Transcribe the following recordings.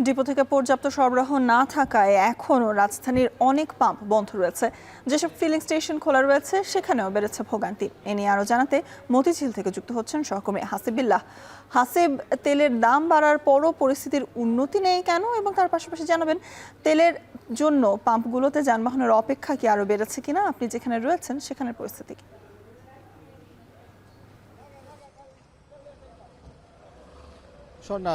Depot থেকে পর্যাপ্ত সরবরাহ না থাকায় এখনও রাজধানীর অনেক পাম্প বন্ধ রয়েছে। যেসব ফিলিং স্টেশন খোলা রয়েছে সেখানেও বেড়েছে ভোগান্তি। এ নিয়ে আরও জানাতে মতিঝিল থেকে যুক্ত হচ্ছেন সহকর্মী হাসিবুল্লাহ। হাসিব, তেলের দাম বাড়ার পরও পরিস্থিতির উন্নতি নেই কেন, এবং তার পাশাপাশি জানাবেন তেলের জন্য পাম্পগুলোতে যানবাহনের অপেক্ষা কি আরও বেড়েছে কিনা, আপনি যেখানে রয়েছেন সেখানের পরিস্থিতি কি? স্বর্ণা,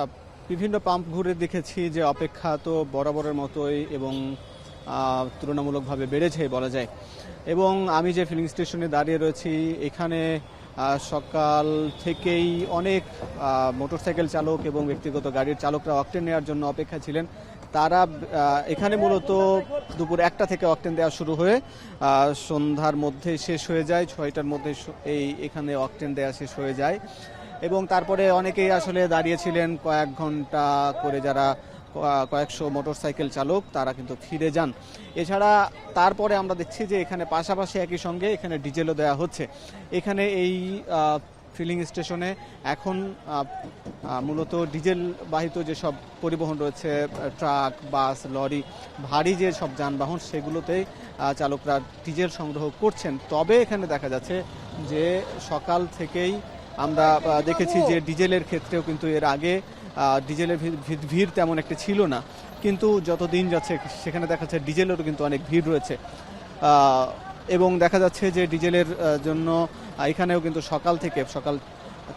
বিভিন্ন পাম্প ঘুরে দেখেছি যে অপেক্ষা তো বরাবরের মতোই এবং তুলনামূলকভাবে বেড়েছে বলা যায়। এবং আমি যে ফিলিং স্টেশনে দাঁড়িয়ে রয়েছি এখানে সকাল থেকেই অনেক মোটরসাইকেল চালক এবং ব্যক্তিগত গাড়ির চালকরা অকটেন নেওয়ার জন্য অপেক্ষা ছিলেন। তারা এখানে মূলত দুপুর 1টা থেকে অকটেন দেওয়া শুরু হয়ে সন্ধ্যার মধ্যে শেষ হয়ে যায়, 6টার মধ্যে এখানে অকটেন দেওয়া শেষ হয়ে যায়। এবং তারপরে অনেকেই আসলে দাঁড়িয়েছিলেন কয়েক ঘন্টা করে, যারা কয়েকশো মোটরসাইকেল চালক তারা কিন্তু ফিরে যান। এছাড়া তারপরে আমরা দেখছি যে এখানে পাশাপাশি একই সঙ্গে এখানে ডিজেলও দেওয়া হচ্ছে। এখানে এই ফিলিং স্টেশনে এখন মূলত ডিজেল বাহিত যেসব পরিবহন রয়েছে, ট্রাক, বাস, লরি, ভারী যে সব যানবাহন, সেগুলোতেই চালকরা ডিজেল সংগ্রহ করছেন। তবে এখানে দেখা যাচ্ছে যে সকাল থেকেই আমরা দেখেছি যে ডিজেলের ক্ষেত্রেও কিন্তু এর আগে ডিজেলের ভিড় তেমন একটা ছিল না, কিন্তু যত দিন যাচ্ছে সেখানে দেখা যাচ্ছে ডিজেলেরও কিন্তু অনেক ভিড় রয়েছে। এবং দেখা যাচ্ছে যে ডিজেলের জন্য এখানেও কিন্তু সকাল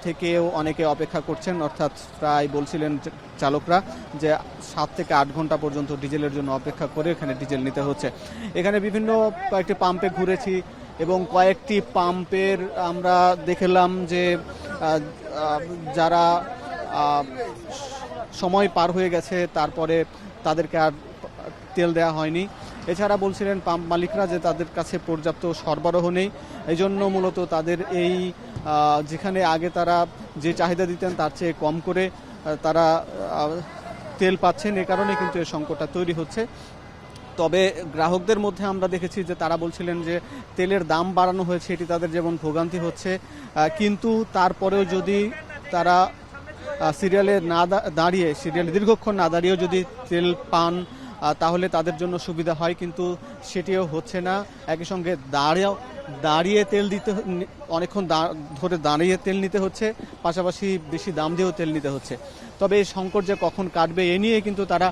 থেকেও অনেকে অপেক্ষা করছেন, অর্থাৎ প্রায় বলছিলেন চালকরা যে 7 থেকে 8 ঘন্টা পর্যন্ত ডিজেলের জন্য অপেক্ষা করে এখানে ডিজেল নিতে হচ্ছে। এখানে বিভিন্ন কয়েকটি পাম্পে ঘুরেছি এবং কয়েকটি পাম্পের আমরা দেখলাম যে যারা সময় পার হয়ে গেছে তারপরে তাদেরকে আর তেল দেওয়া হয়নি। এছাড়া বলছিলেন পাম্প মালিকরা যে তাদের কাছে পর্যাপ্ত সরবরাহ নেই, এই জন্য মূলত তাদের এই যেখানে আগে তারা যে চাহিদা দিতেন তার চেয়ে কম করে তারা তেল পাচ্ছেন, এ কারণে কিন্তু এই সংকটটা তৈরি হচ্ছে। তবে গ্রাহকদের মধ্যে আমরা দেখেছি যে তারা বলছিলেন যে তেলের দাম বাড়ানো হয়েছে, এটি তাদের যেমন ভোগান্তি হচ্ছে, কিন্তু তারপরেও যদি তারা সিরিয়ালে দীর্ঘক্ষণ না দাঁড়িয়েও যদি তেল পান তাহলে তাদের জন্য সুবিধা হয়, কিন্তু সেটিও হচ্ছে না। একই সঙ্গে দাঁড়িয়ে তেল দিতে, অনেকক্ষণ ধরে দাঁড়িয়ে তেল নিতে হচ্ছে, পাশাপাশি বেশি দাম দিয়েও তেল নিতে হচ্ছে। তবে এই সংকট যে কখন কাটবে এ নিয়ে কিন্তু তারা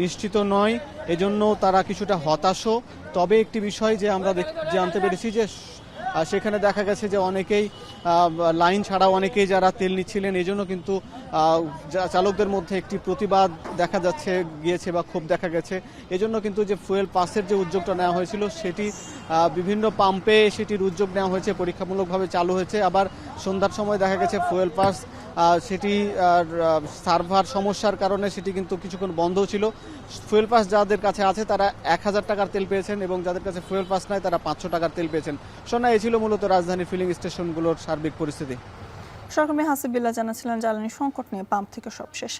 নিশ্চিত নয়, এজন্য তারা কিছুটা হতাশও। তবে একটি বিষয় যে আমরা জানতে পেরেছি যে সেখানে দেখা গেছে যে অনেকেই লাইন ছাড়া অনেকেই যারা তেল নিচ্ছিলেন, এই জন্য কিন্তু চালকদের মধ্যে একটি প্রতিবাদ দেখা গিয়েছে বা ক্ষোভ দেখা গেছে। এজন্য কিন্তু যে ফুয়েল পাসের যে উদ্যোগটা নেওয়া হয়েছিল সেটি বিভিন্ন পাম্পে সেটির উদ্যোগ নেওয়া হয়েছে, পরীক্ষামূলকভাবে চালু হয়েছে। আবার সন্ধ্যার সময় দেখা গেছে ফুয়েল পাস সেটি সার্ভার সমস্যার কারণে সেটি কিন্তু কিছুক্ষণ বন্ধ ছিল। ফুয়েল পাস যাদের কাছে আছে তারা 1000 টাকার তেল পেয়েছেন এবং যাদের কাছে ফুয়েল পাস নাই তারা 500 টাকার তেল পেয়েছেন। শোনা, এই ছিল মূলত রাজধানীর ফিলিং স্টেশনগুলোর সার্বিক পরিস্থিতি। সহকর্মী হাসিবুল্লাহ জানাচ্ছিলেন জ্বালানি সংকট নিয়ে পাম্প থেকে সব শেষ।